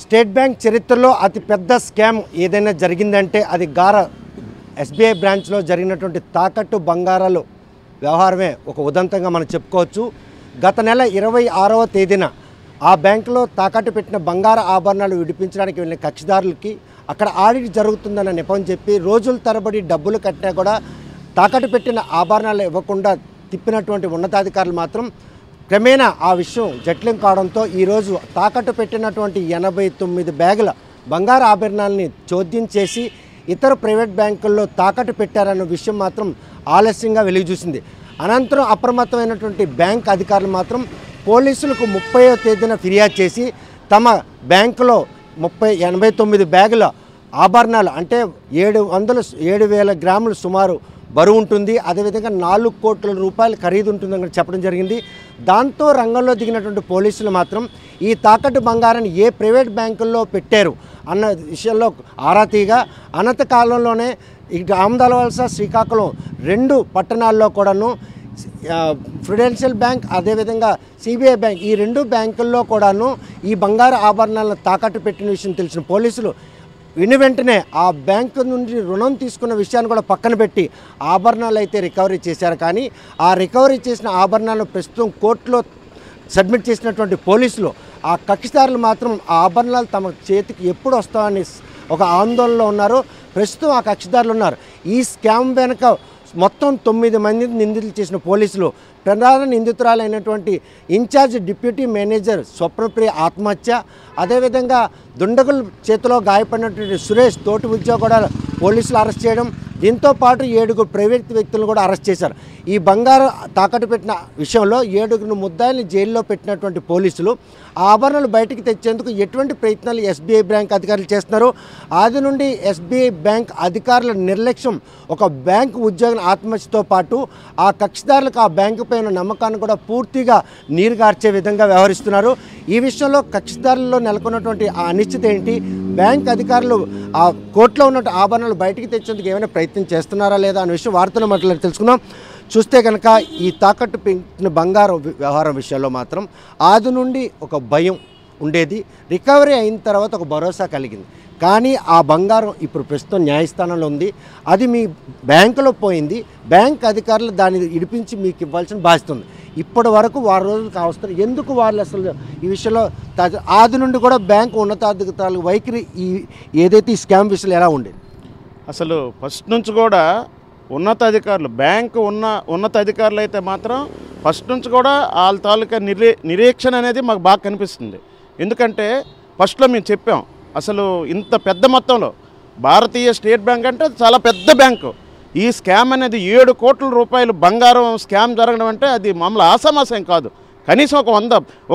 State bank చరిత్రలో అతి పెద్ద స్కామ్ ఏదైనా జరిగిందంటే అది ఎస్బీఐ బ్రాంచ్లో జరిగినటువంటి తాకట్టు బంగారాలు వ్యవహారమే ఒక ఉదంతంగా మనం చెప్పుకోవచ్చు. గత నెల 26వ తేదీన ఆ బ్యాంకులో తాకట్టు పెట్టిన బంగారు ఆభరణాలు విడిపించడానికి వెళ్ళిన కక్షిదారులకి అక్కడ ఆడిట్ జరుగుతుందన్న నెపం చెప్పి రోజుల తరబడి డబ్బులు కట్టినా కూడా తాకట్టు పెట్టిన ఆభరణాలు ఇవ్వకుండా తిప్పినటువంటి ఉన్నతాధికారులు మాత్రం క్రమేణా ఆ విషయం జట్లం కావడంతో ఈరోజు తాకట్టు పెట్టినటువంటి 89 బ్యాగుల బంగారు ఆభరణాలని చోద్యం చేసి ఇతర ప్రైవేట్ బ్యాంకుల్లో తాకట్టు పెట్టారన్న విషయం మాత్రం ఆలస్యంగా వెలుగు చూసింది. అనంతరం అప్రమత్తమైనటువంటి బ్యాంక్ అధికారులు మాత్రం పోలీసులకు 30వ తేదీన ఫిర్యాదు చేసి తమ బ్యాంకులో 89 బ్యాగుల ఆభరణాలు అంటే 7,000 గ్రాములు సుమారు బరువు ఉంటుంది, అదేవిధంగా 4 కోట్ల రూపాయల ఖరీదు ఉంటుందని చెప్పడం జరిగింది. దాంతో రంగంలో దిగినటువంటి పోలీసులు మాత్రం ఈ తాకట్టు బంగారాన్ని ఏ ప్రైవేట్ బ్యాంకుల్లో పెట్టారు అన్న విషయంలో ఆరా తీయగా అనంత కాలంలోనే ఇటు ఆమదాలవలస శ్రీకాకుళం 2 పట్టణాల్లో కూడాను ప్రుడెన్షియల్ బ్యాంక్ అదేవిధంగా సిబిఐ బ్యాంక్ ఈ 2 బ్యాంకుల్లో కూడాను ఈ బంగారు ఆభరణాలను తాకట్టు పెట్టిన విషయం తెలిసిన పోలీసులు వెంటనే ఆ బ్యాంకు నుండి రుణం తీసుకున్న విషయాన్ని కూడా పక్కన పెట్టి ఆభరణాలు అయితే రికవరీ చేశారు. కానీ ఆ రికవరీ చేసిన ఆభరణాలను ప్రస్తుతం కోర్టులో సబ్మిట్ చేసినటువంటి పోలీసులు ఆ కక్షిదారులు మాత్రం ఆ ఆభరణాలు తమ చేతికి ఎప్పుడు వస్తామని ఒక ఆందోళనలో ఉన్నారు. ప్రస్తుతం ఆ కక్షిదారులు ఉన్నారు. ఈ స్కామ్ వెనుక మొత్తం 9 మంది నిందితులు చేసిన పోలీసులు ప్రధాన నిందితురాలైనటువంటి ఇన్ఛార్జ్ డిప్యూటీ మేనేజర్ స్వప్నప్రియ ఆత్మహత్య, అదేవిధంగా దుండగుల చేతిలో గాయపడినటువంటి సురేష్ తోటి ఉద్యోగి కూడా పోలీసులు అరెస్ట్ చేయడం, దీంతో పాటు 7 ప్రైవేట్ వ్యక్తులను కూడా అరెస్ట్ చేశారు. ఈ బంగారు తాకట్టు పెట్టిన విషయంలో 7 ముద్దాయిల్ని జైల్లో పెట్టినటువంటి పోలీసులు ఆ ఆభరణాలు బయటికి తెచ్చేందుకు ఎటువంటి ప్రయత్నాలు ఎస్బీఐ బ్యాంక్ అధికారులు చేస్తున్నారు. ఆది నుండి ఎస్బీఐ బ్యాంక్ అధికారుల నిర్లక్ష్యం ఒక బ్యాంకు ఉద్యోగిని ఆత్మహత్యతో పాటు ఆ కక్షిదారులకు ఆ బ్యాంకు పైన నమ్మకాన్ని కూడా పూర్తిగా నీరుగార్చే విధంగా వ్యవహరిస్తున్నారు. ఈ విషయంలో కక్షిదారుల్లో నెలకొన్నటువంటి ఆ అనిశ్చిత ఏంటి, బ్యాంక్ అధికారులు ఆ కోర్టులో ఉన్నటువంటి ఆభరణాలు బయటికి తెచ్చేందుకు ఏమైనా ప్రయత్నం చేస్తున్నారా లేదా అనే విషయం వార్తలు మాట్లాడి తెలుసుకుందాం. చూస్తే కనుక ఈ తాకట్టు పెట్టిన బంగారం వ్యవహారం విషయంలో మాత్రం ఆది నుండి ఒక భయం ఉండేది, రికవరీ అయిన తర్వాత ఒక భరోసా కలిగింది. కానీ ఆ బంగారం ఇప్పుడు ప్రస్తుతం న్యాయస్థానంలో ఉంది, అది మీ బ్యాంకులో పోయింది, బ్యాంక్ అధికారులు దాన్ని ఇడిపించి మీకు ఇవ్వాల్సిన బాధ్యత ఉంది. ఇప్పటి వరకు 6 రోజులు కావస్తారు. ఎందుకు వాళ్ళు అసలు ఈ విషయంలో ఆది నుండి కూడా బ్యాంకు ఉన్నతాధికారుల వైఖరి ఏదైతే ఈ స్కామ్ విషయంలో ఎలా ఉండేది? అసలు ఫస్ట్ నుంచి కూడా ఉన్నతాధికారులు బ్యాంకు ఉన్నతాధికారులు అయితే మాత్రం ఫస్ట్ నుంచి కూడా వాళ్ళ తాలూకా నిరీక్షణ అనేది మాకు బాగా కనిపిస్తుంది. ఎందుకంటే ఫస్ట్లో మేము చెప్పాం, అసలు ఇంత పెద్ద మొత్తంలో భారతీయ స్టేట్ బ్యాంక్ అంటే చాలా పెద్ద బ్యాంకు, ఈ స్కామ్ అనేది 7 కోట్ల రూపాయలు బంగారం స్కామ్ జరగడం అంటే అది మామూలు ఆసామాసం కాదు. కనీసం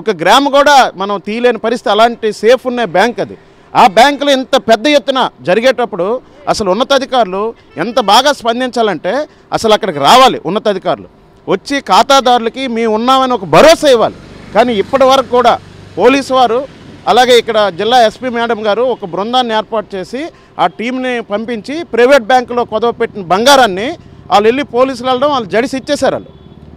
ఒక గ్రాము కూడా మనం తీయలేని పరిస్థితి, అలాంటి సేఫ్ ఉన్న బ్యాంక్ అది. ఆ బ్యాంకులో ఇంత పెద్ద ఎత్తున జరిగేటప్పుడు అసలు ఉన్నతాధికారులు ఎంత బాగా స్పందించాలంటే అసలు అక్కడికి రావాలి, ఉన్నతాధికారులు వచ్చి ఖాతాదారులకి మేము ఉన్నామని ఒక భరోసా ఇవ్వాలి. కానీ ఇప్పటి వరకు కూడా పోలీసు వారు అలాగే ఇక్కడ జిల్లా ఎస్పీ మేడం గారు ఒక బృందాన్ని ఏర్పాటు చేసి ఆ టీంని పంపించి ప్రైవేట్ బ్యాంకులో కుదవపెట్టిన బంగారాన్ని వాళ్ళు వెళ్ళి పోలీసులు వెళ్ళడం వాళ్ళు జడిసి ఇచ్చేశారు. వాళ్ళు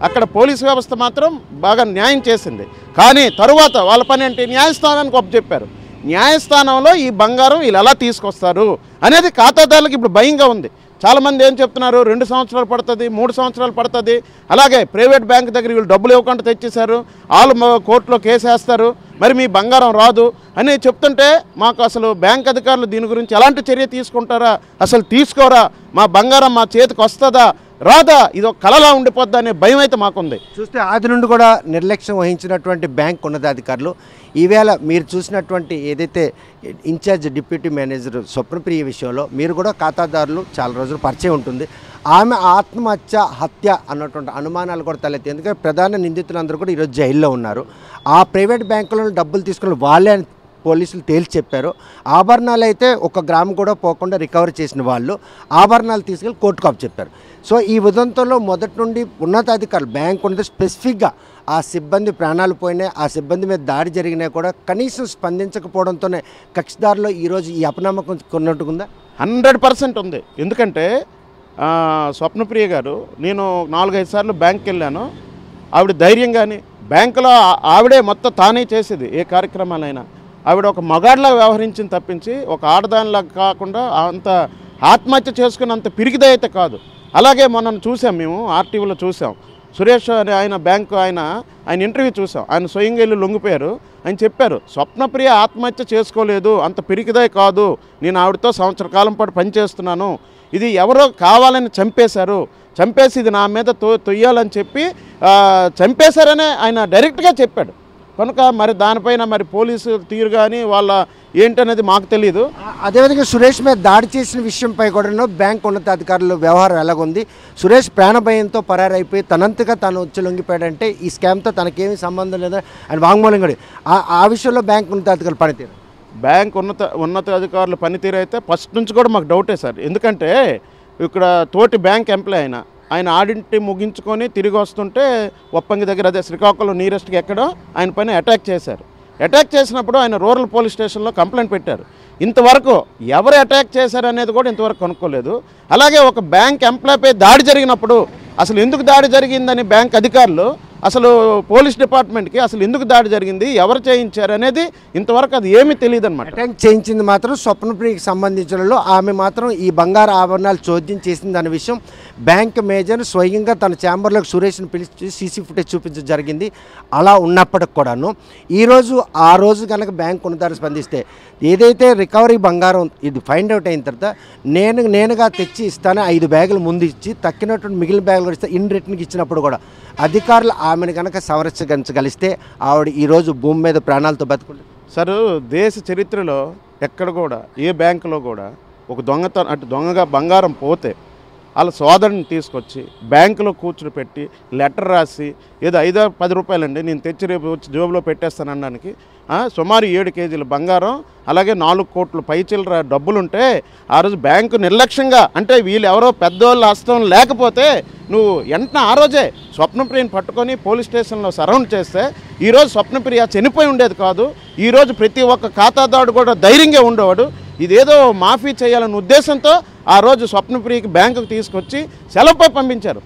అక్కడ పోలీసు వ్యవస్థ మాత్రం బాగా న్యాయం చేసింది. కానీ తరువాత వాళ్ళ పని అంటే న్యాయస్థానానికి ఒప్పచెప్పారు. న్యాయస్థానంలో ఈ బంగారం వీళ్ళు ఎలా తీసుకొస్తారు అనేది ఖాతాదారులకు ఇప్పుడు భయంగా ఉంది. చాలామంది ఏం చెప్తున్నారు, 2 సంవత్సరాలు పడుతుంది, 3 సంవత్సరాలు పడుతుంది, అలాగే ప్రైవేట్ బ్యాంక్ దగ్గర వీళ్ళు డబ్బులు ఇవ్వకుండా తెచ్చేశారు, వాళ్ళు కోర్టులో కేసు వేస్తారు, మరి మీ బంగారం రాదు అని చెప్తుంటే మాకు అసలు బ్యాంక్ అధికారులు దీని గురించి ఎలాంటి చర్య తీసుకుంటారా, అసలు తీసుకోరా, మా బంగారం మా చేతికి వస్తుందా రాదా, ఇది ఒక కలలా ఉండిపోద్దా అనే భయం అయితే మాకుంది. చూస్తే ఆది నుండి కూడా నిర్లక్ష్యం వహించినటువంటి బ్యాంక్ ఉన్నతాధికారులు ఈవేళ మీరు చూసినటువంటి ఏదైతే ఇన్ఛార్జ్ డిప్యూటీ మేనేజర్ స్వప్నప్రియ విషయంలో మీరు కూడా ఖాతాదారులు చాలా రోజులు పరిచయం ఉంటుంది, ఆమె హత్య అన్నటువంటి అనుమానాలు కూడా తలెత్తాయి. ఎందుకంటే ప్రధాన నిందితులందరూ కూడా ఈరోజు జైల్లో ఉన్నారు. ఆ ప్రైవేట్ బ్యాంకులో డబ్బులు తీసుకుని వాళ్ళే పోలీసులు తేల్చి చెప్పారు. ఆభరణాలు అయితే 1 గ్రాము కూడా పోకుండా రికవర్ చేసిన వాళ్ళు ఆభరణాలు తీసుకెళ్ళి కోర్టుకు అప్పచెప్పారు. సో ఈ ఉదంతంలో మొదటి నుండి ఉన్నతాధికారులు బ్యాంక్ ఉన్నది స్పెసిఫిక్గా ఆ సిబ్బంది ప్రాణాలు పోయినాయి, ఆ సిబ్బంది మీద దాడి జరిగినా కూడా కనీసం స్పందించకపోవడంతోనే కక్షిదారులో ఈరోజు ఈ అపనమ్మకం కొన్నట్టుకుందా? 100% ఉంది. ఎందుకంటే స్వప్నప్రియ గారు, నేను 4-5 సార్లు బ్యాంక్కి వెళ్ళాను, ఆవిడ ధైర్యంగానే బ్యాంకులో ఆవిడే మొత్తం తానే చేసేది ఏ కార్యక్రమాలైనా. ఆవిడ ఒక మగాడిలా వ్యవహరించింది తప్పించి ఒక ఆడదానిలా కాకుండా అంత ఆత్మహత్య చేసుకున్నంత పిరికిదే అయితే కాదు. అలాగే మొన్న చూసాం, మేము ఆర్టీవీలో చూసాం, సురేష్ అనే ఆయన బ్యాంకు ఆయన ఇంటర్వ్యూ చూసాం. ఆయన స్వయంగా వెళ్ళి లొంగిపోయారు. ఆయన చెప్పారు, స్వప్నప్రియ ఆత్మహత్య చేసుకోలేదు, అంత పిరికిదే కాదు, నేను ఆవిడతో సంవత్సర కాలం పాటు పనిచేస్తున్నాను, ఇది ఎవరో కావాలని చంపేశారు, చంపేసి ఇది నా మీద తొయ్యాలని చెప్పి చంపేశారనే ఆయన డైరెక్ట్గా చెప్పాడు. కనుక మరి దానిపైన మరి పోలీసు తీరు కానీ వాళ్ళ ఏంటనేది మాకు తెలియదు. అదేవిధంగా సురేష్ మీద దాడి చేసిన విషయంపై కూడా బ్యాంక్ ఉన్నతాధికారుల వ్యవహారం ఎలాగుంది? సురేష్ ప్రాణభయంతో పరారైపోయి తనంతగా తాను వచ్చి లొంగిపోయాడంటే ఈ స్కామ్తో తనకేమీ సంబంధం లేదని ఆయన వాంగ్మూలం కూడా. ఆ విషయంలో బ్యాంక్ ఉన్నతాధికారుల పనితీరు, బ్యాంక్ ఉన్నతాధికారుల పనితీరు అయితే ఫస్ట్ నుంచి కూడా మాకు డౌటే సార్. ఎందుకంటే ఇక్కడ తోటి బ్యాంక్ ఎంప్లాయ్ ఆయన ఆడిట్ ముగించుకొని తిరిగి వస్తుంటే ఒప్పంగి దగ్గర, అదే శ్రీకాకుళం నియరెస్ట్గా ఎక్కడో ఆయన పైన అటాక్ చేశారు. అటాక్ చేసినప్పుడు ఆయన రూరల్ పోలీస్ స్టేషన్లో కంప్లైంట్ పెట్టారు. ఇంతవరకు ఎవరు అటాక్ చేశారు అనేది కూడా ఇంతవరకు కనుక్కోలేదు. అలాగే ఒక బ్యాంక్ ఎంప్లాయ్పై దాడి జరిగినప్పుడు అసలు ఎందుకు దాడి జరిగిందని బ్యాంక్ అధికారులు, అసలు పోలీస్ డిపార్ట్మెంట్కి అసలు ఎందుకు దాడి జరిగింది, ఎవరు చేయించారు అనేది ఇంతవరకు అది ఏమీ తెలియదు అనమాట. అటాక్ చేయించింది మాత్రం స్వప్నప్రియకి సంబంధించిన ఆమె మాత్రం ఈ బంగారు ఆభరణాలు చోద్యం చేసింది అనే విషయం బ్యాంక్ మేనేజర్ స్వయంగా తన ఛాంబర్లోకి సురేష్ని పిలిచి సీసీ ఫుటేజ్ చూపించడం జరిగింది. అలా ఉన్నప్పటికి కూడాను ఈరోజు ఆ రోజు కనుక బ్యాంక్ ఉన్నతారు స్పందిస్తే ఏదైతే రికవరీ బంగారం ఇది ఫైండ్ అవుట్ అయిన తర్వాత నేనుగా తెచ్చి ఇస్తాను 5 బ్యాగులు ముందు ఇచ్చి తక్కినటువంటి మిగిలిన బ్యాగులు కూడా ఇస్తే ఇన్ రిటర్న్కి ఇచ్చినప్పుడు కూడా అధికారులు ఆమెను కనుక సంరక్షించగలిస్తే ఆవిడ ఈరోజు భూమి మీద ప్రాణాలతో బతుకుంటుంది. సార్, దేశ చరిత్రలో ఎక్కడ కూడా ఏ బ్యాంకులో కూడా ఒక దొంగగా బంగారం పోతే వాళ్ళ సోదరుని తీసుకొచ్చి బ్యాంకులో కూర్చుని పెట్టి లెటర్ రాసి ఏదో 5-10 రూపాయలండి నేను తెచ్చి రేపు వచ్చి జోబులో పెట్టేస్తాను అనడానికి సుమారు 7 కేజీల బంగారం, అలాగే 4 కోట్ల పైచిల్లర డబ్బులుంటే ఆ రోజు బ్యాంకు నిర్లక్ష్యంగా, అంటే వీళ్ళు ఎవరో పెద్దోళ్ళ హస్తం లేకపోతే నువ్వు వెంటనే ఆ రోజే స్వప్నప్రియని పట్టుకొని పోలీస్ స్టేషన్లో సరౌండ్ చేస్తే ఈరోజు స్వప్నప్రియ చనిపోయి ఉండేది కాదు. ఈరోజు ప్రతి ఒక్క ఖాతాదారుడు కూడా ధైర్యంగా ఉండేవాడు. ఇదేదో మాఫీ చేయాలన్న ఉద్దేశంతో ఆ రోజు స్వప్నప్రియకి బ్యాంకుకు తీసుకొచ్చి సెలవుపై పంపించారు.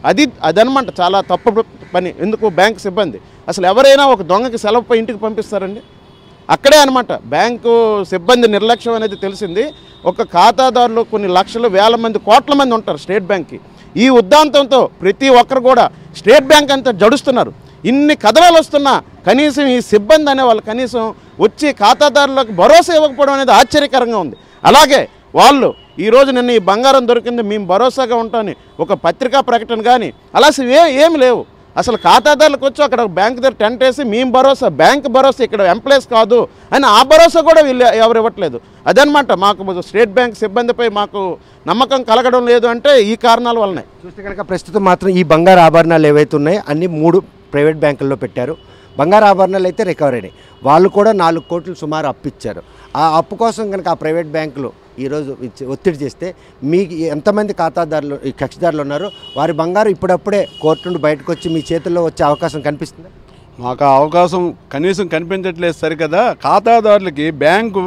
అదనమాట చాలా తప్పు పని. ఎందుకు బ్యాంక్ సిబ్బంది అసలు ఎవరైనా ఒక దొంగకి సెలవుపై ఇంటికి పంపిస్తారండి? అక్కడే అనమాట బ్యాంకు సిబ్బంది నిర్లక్ష్యం అనేది తెలిసింది. ఒక ఖాతాదారులు కొన్ని లక్షలు, వేల మంది, కోట్ల మంది ఉంటారు స్టేట్ బ్యాంక్కి. ఈ ఉద్దాంతంతో ప్రతి ఒక్కరు కూడా స్టేట్ బ్యాంక్ అంతా జడుస్తున్నారు. ఇన్ని కథనాలు వస్తున్నా కనీసం ఈ సిబ్బంది అనే వాళ్ళు కనీసం వచ్చి ఖాతాదారులకు భరోసా ఇవ్వకపోవడం అనేది ఆశ్చర్యకరంగా ఉంది. అలాగే వాళ్ళు ఈరోజు నిన్న ఈ బంగారం దొరికింది మేము భరోసాగా ఉంటామని ఒక పత్రికా ప్రకటన కానీ అలా ఏమి లేవు. అసలు ఖాతాదారులకు వచ్చి అక్కడ బ్యాంక్ దగ్గర టెంట్ వేసి మేము భరోసా, బ్యాంక్ భరోసా, ఇక్కడ ఎంప్లాయీస్ కాదు అని ఆ భరోసా కూడా వీళ్ళు ఎవరు ఇవ్వట్లేదు. అదనమాట మాకు స్టేట్ బ్యాంక్ సిబ్బందిపై మాకు నమ్మకం కలగడం లేదు అంటే ఈ కారణాల వల్లనే. చూస్తే కనుక ప్రస్తుతం మాత్రం ఈ బంగారు ఆభరణాలు ఏవైతే ఉన్నాయో అన్ని 3 ప్రైవేట్ బ్యాంకుల్లో పెట్టారు. బంగారు ఆభరణాలు అయితే రికవరీ అయినాయి. వాళ్ళు కూడా 4 కోట్లు సుమారు అప్పు ఇచ్చారు. ఆ అప్పు కోసం కనుక ఆ ప్రైవేట్ బ్యాంకులు ఈరోజు ఒత్తిడి చేస్తే మీకు ఎంతమంది ఖాతాదారులు, ఈ కక్షిదారులు ఉన్నారో వారి బంగారు ఇప్పుడప్పుడే కోర్టు నుండి బయటకు వచ్చి మీ చేతుల్లో వచ్చే అవకాశం కనిపిస్తుందా? మాకు ఆ అవకాశం కనీసం కనిపించట్లేదు సరికదా. ఖాతాదారులకి bank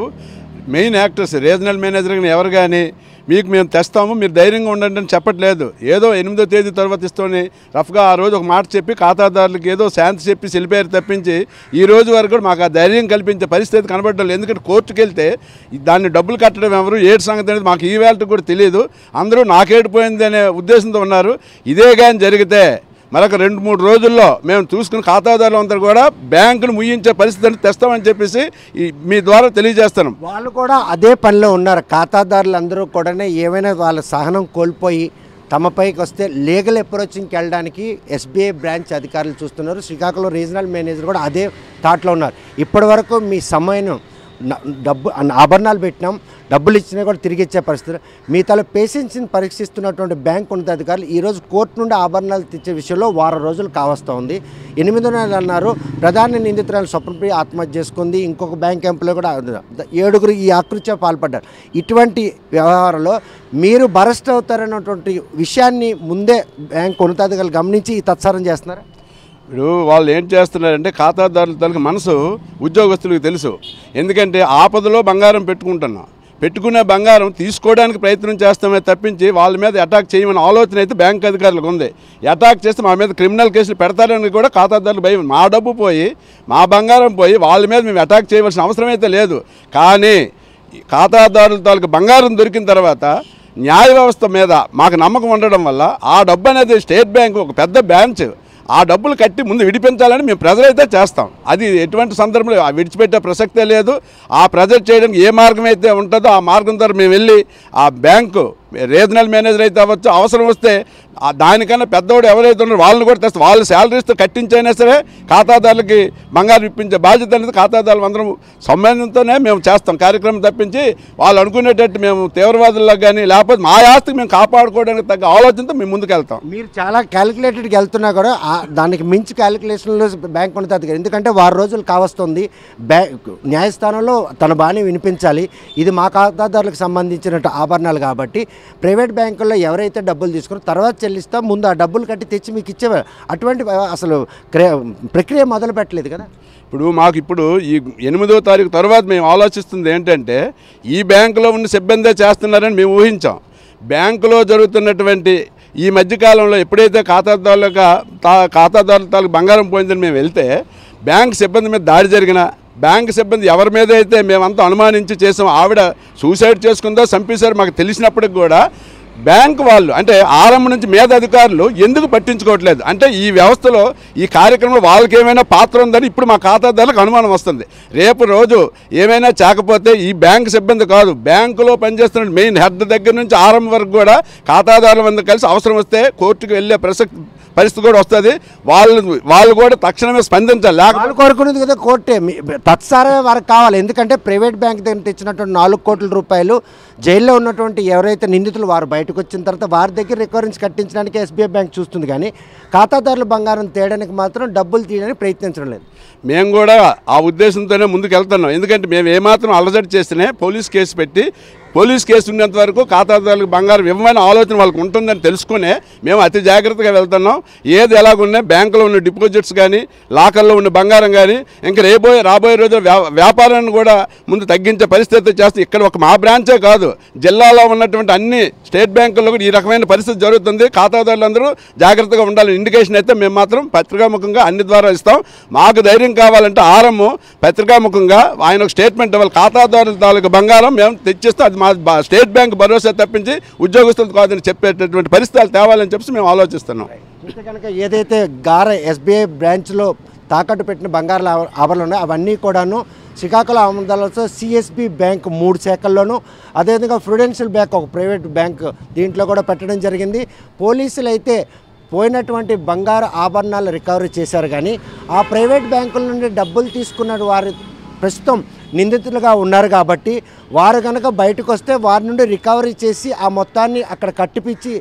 main actors, regional manager కానీ ఎవరు కానీ మీకు మేము తెస్తాము మీరు ధైర్యంగా ఉండండి అని చెప్పట్లేదు. ఏదో 8వ తేదీ తర్వాత ఇస్తూనే రఫ్గా ఆ రోజు ఒక మాట చెప్పి ఖాతాదారులకు ఏదో శాంతి చెప్పి వెళ్ళిపోయారు తప్పించి ఈ రోజు వరకు కూడా మాకు ఆ ధైర్యం కల్పించే పరిస్థితి కనబడడం లేదు. ఎందుకంటే కోర్టుకు వెళ్తే దాన్ని డబ్బులు కట్టడం ఎవరు, ఏడు సంగతి అనేది మాకు ఈ వేళ కూడా తెలియదు. అందరూ నాకేడిపోయింది అనే ఉద్దేశంతో ఉన్నారు. ఇదే కానీ జరిగితే మరొక 2-3 రోజుల్లో మేము చూసుకుని ఖాతాదారులు అందరూ కూడా బ్యాంకును ముయ్యించే పరిస్థితిని తెస్తామని చెప్పేసి మీ ద్వారా తెలియజేస్తాను. వాళ్ళు కూడా అదే పనిలో ఉన్నారు. ఖాతాదారులు అందరూ కూడా ఏమైనా వాళ్ళ సహనం కోల్పోయి తమపైకి వస్తే లీగల్ అప్రోచింగ్కి వెళ్ళడానికి ఎస్బీఐ బ్రాంచ్ అధికారులు చూస్తున్నారు. శ్రీకాకుళం రీజనల్ మేనేజర్ కూడా అదే థాట్లో ఉన్నారు. ఇప్పటి వరకు మీ సమయం డబ్బు ఆభరణాలు పెట్టినాం, డబ్బులు ఇచ్చినా కూడా తిరిగి ఇచ్చే పరిస్థితి. మీ తల పేషెన్స్ని పరీక్షిస్తున్నటువంటి బ్యాంక్ ఉన్నతాధికారులు ఈరోజు కోర్టు నుండి ఆభరణాలు తెచ్చే విషయంలో 1 వారం రోజులు కావస్తూ ఉంది. 8వ నెల అన్నారు ప్రధాన నిందితురాలు స్వప్నప్రియ ఆత్మహత్య చేసుకుంది. ఇంకొక బ్యాంక్ ఎంప్లాయ్ కూడా 7గురు ఈ ఆకృత్య పాల్పడ్డారు. ఇటువంటి వ్యవహారంలో మీరు బరస్ట్ అవుతారన్నటువంటి విషయాన్ని ముందే బ్యాంక్ ఉన్నతాధికారులు గమనించి ఈ తత్సారం చేస్తున్నారు. ఇప్పుడు వాళ్ళు ఏం చేస్తున్నారంటే ఖాతాదారుల తనకు మనసు ఉద్యోగస్తులకు తెలుసు. ఎందుకంటే ఆపదలో బంగారం పెట్టుకునే బంగారం తీసుకోవడానికి ప్రయత్నం చేస్తామే తప్పించి వాళ్ళ మీద అటాక్ చేయమని ఆలోచన అయితే బ్యాంక్ అధికారులకు ఉంది. అటాక్ చేస్తే మా మీద క్రిమినల్ కేసులు పెడతారని కూడా ఖాతాదారులు భయం. మా డబ్బు పోయి మా బంగారం పోయి వాళ్ళ మీద మేము అటాక్ చేయవలసిన అవసరం అయితే లేదు. కానీ ఖాతాదారుల తాలూకు బంగారం దొరికిన తర్వాత న్యాయ వ్యవస్థ మీద మాకు నమ్మకం ఉండడం వల్ల ఆ డబ్బు అనేది స్టేట్ బ్యాంక్ ఒక పెద్ద బ్రాంచ్, ఆ డబ్బులు కట్టి ముందు విడిపించాలని మేము ప్రెజరైతే చేస్తాం. అది ఎటువంటి సందర్భంలో విడిచిపెట్టే ప్రసక్తే లేదు. ఆ ప్రెజర్ చేయడానికి ఏ మార్గం అయితే ఉంటుందో ఆ మార్గం ద్వారా మేము వెళ్ళి ఆ బ్యాంకు రీజనల్ మేనేజర్ అయితే అవ్వచ్చు, అవసరం వస్తే దానికన్నా పెద్దవాడు ఎవరైతే ఉన్నారో వాళ్ళని కూడా తెస్తాం. వాళ్ళు శాలరీస్తో కట్టించైనా సరే ఖాతాదారులకి బంగారు ఇప్పించే బాధ్యత అనేది ఖాతాదారులు అందరం సంబంధంతోనే మేము చేస్తాం కార్యక్రమం తప్పించి వాళ్ళు అనుకునేటట్టు మేము తీవ్రవాదులకు కానీ లేకపోతే మా ఆస్తికి మేము కాపాడుకోవడానికి తగ్గ ఆలోచనతో మేము ముందుకు వెళ్తాం. మీరు చాలా క్యాలిక్యులేటెడ్కి వెళ్తున్నా కూడా దానికి మించి క్యాలిక్యులేషన్లో బ్యాంక్ ఉన్నది. ఎందుకంటే వారం రోజులు కావస్తుంది, న్యాయస్థానంలో తన బాణి వినిపించాలి. ఇది మా ఖాతాదారులకు సంబంధించిన ఆభరణాలు కాబట్టి ప్రైవేట్ బ్యాంకుల్లో ఎవరైతే డబ్బులు తీసుకున్నారో తర్వాత చెల్లిస్తాం, ముందు ఆ డబ్బులు కట్టి తెచ్చి మీకు ఇచ్చేవారు. అటువంటి అసలు ప్రక్రియ మొదలు పెట్టలేదు కదా. ఇప్పుడు ఈ 8వ తారీఖు తర్వాత మేము ఆలోచిస్తుంది ఏంటంటే ఈ బ్యాంకులో ఉన్న సిబ్బందే చేస్తున్నారని మేము ఊహించాం. బ్యాంకులో జరుగుతున్నటువంటి ఈ మధ్యకాలంలో ఎప్పుడైతే ఖాతాదారుల తాలూకు బంగారం పోయిందని మేము వెళ్తే బ్యాంక్ సిబ్బంది మీద దాడి జరిగినా బ్యాంక్ సిబ్బంది ఎవరి మీద అయితే మేమంతా అనుమానించి చేసాం, ఆవిడ సూసైడ్ చేసుకుందో చంపేశారు మాకు తెలిసినప్పటికి కూడా బ్యాంక్ వాళ్ళు అంటే ఆరంభం నుంచి మీద అధికారులు ఎందుకు పట్టించుకోవట్లేదు అంటే ఈ వ్యవస్థలో ఈ కార్యక్రమంలో వాళ్ళకి ఏమైనా పాత్ర ఉందని ఇప్పుడు మా ఖాతాదారులకు అనుమానం వస్తుంది. రేపు రోజు ఏమైనా చేయకపోతే ఈ బ్యాంక్ సిబ్బంది కాదు, బ్యాంకులో పనిచేస్తున్న మెయిన్ హెడ్ దగ్గర నుంచి ఆరంభం వరకు కూడా ఖాతాదారుల మంది కలిసి అవసరం వస్తే కోర్టుకు వెళ్ళే పరిస్థితి కూడా వస్తుంది. వాళ్ళు కూడా తక్షణమే స్పందించాలి. లేకపోతే కోరుకునేది కదా కోర్టే తత్సారమే వారికి కావాలి. ఎందుకంటే ప్రైవేట్ బ్యాంక్ దగ్గర తెచ్చినటువంటి 4 కోట్ల రూపాయలు జైల్లో ఉన్నటువంటి ఎవరైతే నిందితులు వారు బయటకు వచ్చిన తర్వాత వారి దగ్గర రికవరెన్స్ కట్టించడానికి ఎస్బీఐ బ్యాంక్ చూస్తుంది, కానీ ఖాతాదారుల బంగారం తేయడానికి మాత్రం డబ్బులు తీయడానికి ప్రయత్నించడం లేదు. మేము కూడా ఆ ఉద్దేశంతోనే ముందుకు వెళ్తున్నాం. ఎందుకంటే మేము ఏమాత్రం అలజడి చేస్తేనే పోలీస్ కేసు పెట్టి పోలీస్ కేసు ఉన్నంత వరకు ఖాతాదారులకు బంగారం ఇవ్వమని ఆలోచన వాళ్ళకు ఉంటుందని తెలుసుకునే మేము అతి జాగ్రత్తగా వెళ్తున్నాం. ఏది ఎలాగున్నా బ్యాంకులో ఉన్న డిపాజిట్స్ కానీ లాకర్లో ఉన్న బంగారం కానీ ఇంకా రాబోయే రోజుల్లో వ్యాపారాన్ని కూడా ముందు తగ్గించే పరిస్థితి చేస్తే ఇక్కడ ఒక మా బ్రాంచే కాదు జిల్లాలో ఉన్నటువంటి అన్ని స్టేట్ బ్యాంకుల్లో కూడా ఈ రకమైన పరిస్థితి జరుగుతుంది. ఖాతాదారులందరూ జాగ్రత్తగా ఉండాలని ఇండికేషన్ అయితే మేము మాత్రం పత్రికాముఖంగా అన్ని ద్వారా ఇస్తాం. మాకు ధైర్యం కావాలంటే ఆరంభం పత్రికాముఖంగా ఆయన ఒక స్టేట్మెంట్ ఇవ్వాలి, ఖాతాదారుల తాలూకు బంగారం మేము తెచ్చిస్తే అది మా స్టేట్ బ్యాంక్ భరోసా తప్పించి ఉద్యోగస్తులు కాదని చెప్పేటటువంటి పరిస్థితులు తేవాలని చెప్పి మేము ఆలోచిస్తున్నాం. ఇంకా కనుక ఏదైతే గార ఎస్బీఐ బ్రాంచ్లో తాకట్టు పెట్టిన బంగారు ఆభరణాలు ఉన్నాయో అవన్నీ కూడాను శ్రీకాకుళం ఆమదాలతో సిఎస్బి బ్యాంక్ 3 శాఖల్లోనూ అదేవిధంగా ప్రుడెన్షియల్ బ్యాంక్ ఒక ప్రైవేట్ బ్యాంక్ దీంట్లో కూడా పెట్టడం జరిగింది. పోలీసులు అయితే పోయినటువంటి బంగారు ఆభరణాలు రికవరీ చేశారు, కానీ ఆ ప్రైవేట్ బ్యాంకుల నుండి డబ్బులు తీసుకున్న వారి ప్రస్తుతం నిందితులుగా ఉన్నారు కాబట్టి వారు కనుక బయటకు వస్తే వారి నుండి రికవరీ చేసి ఆ మొత్తాన్ని అక్కడ కట్టిపించి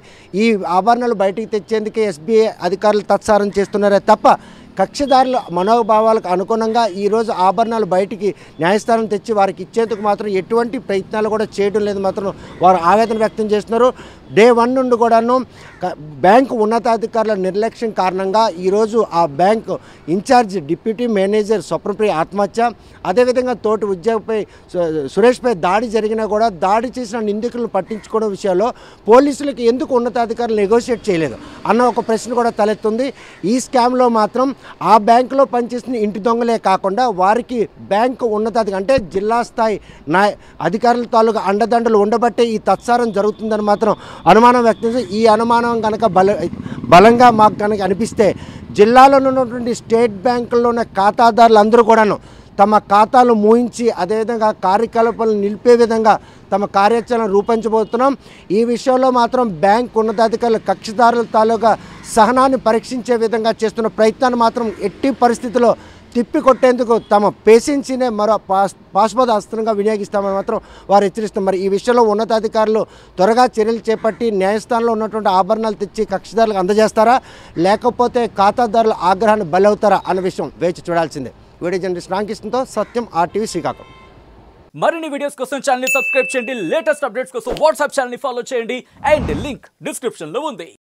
ఈ ఆభరణాలు బయటికి తెచ్చేందుకే ఎస్బీఐ అధికారులు తత్సారం చేస్తున్నారే తప్ప కక్షదారుల మనోభావాలకు అనుగుణంగా ఈరోజు ఆభరణాలు బయటికి న్యాయస్థానం తెచ్చి వారికి ఇచ్చేందుకు మాత్రం ఎటువంటి ప్రయత్నాలు కూడా చేయడం లేదు మాత్రం వారు ఆవేదన వ్యక్తం చేస్తున్నారు. డే 1 నుండి కూడాను బ్యాంకు ఉన్నతాధికారుల నిర్లక్ష్యం కారణంగా ఈరోజు ఆ bank incharge deputy manager Swapnapriya ఆత్మహత్య, అదేవిధంగా తోటి ఉద్యోగిపై సురేష్పై దాడి జరిగినా కూడా దాడి చేసిన నిందితులను పట్టించుకోవడం విషయంలో పోలీసులకు ఎందుకు ఉన్నతాధికారులు నెగోషియేట్ చేయలేదు అన్న ఒక ప్రశ్న కూడా తలెత్తుంది. ఈ స్కామ్లో మాత్రం ఆ బ్యాంకులో పనిచేసిన ఇంటి దొంగలే కాకుండా వారికి బ్యాంకు ఉన్నతాధికారి అంటే జిల్లా స్థాయి అధికారుల తాలూకు అండదండలు ఉండబట్టే ఈ తత్సారం జరుగుతుందని మాత్రం అనుమానం వ్యక్తం చేసి ఈ అనుమానం కనుక బలంగా మాకు కనుక అనిపిస్తే జిల్లాలో ఉన్నటువంటి స్టేట్ బ్యాంకుల్లో ఉన్న ఖాతాదారులందరూ కూడాను తమ ఖాతాలు మూయించి అదేవిధంగా కార్యకలాపాలను నిలిపే విధంగా తమ కార్యాచరణ రూపొందించబోతున్నాం. ఈ విషయంలో మాత్రం బ్యాంక్ ఉన్నతాధికారుల కక్షదారుల తాలూకా సహనాన్ని పరీక్షించే విధంగా చేస్తున్న ప్రయత్నాన్ని మాత్రం ఎట్టి పరిస్థితుల్లో తిప్పికొట్టేందుకు తమ పేషెన్సీనే మరో పాశుపత అస్త్రంగా వినియోగిస్తామని మాత్రం వారు హెచ్చరిస్తారు. మరి ఈ విషయంలో ఉన్నతాధికారులు త్వరగా చర్యలు చేపట్టి న్యాయస్థానంలో ఉన్నటువంటి ఆభరణాలు తెచ్చి కక్షదారులకు అందజేస్తారా లేకపోతే ఖాతాదారుల ఆగ్రహాన్ని బలవుతారా అన్న విషయం వేచి చూడాల్సిందే. వీడియో జర్నలిస్ట్ రామకృష్ణతో సత్యం, RTV శ్రీకాకుళం. మరిన్ని వీడియోస్ కోసం ఛానల్ ని సబ్స్క్రైబ్ చేయండి, లేటెస్ట్ అప్డేట్స్ కోసం వాట్సాప్ ఛానల్ ని ఫాలో చేయండి అండ్ లింక్ డిస్క్రిప్షన్ లో ఉంది.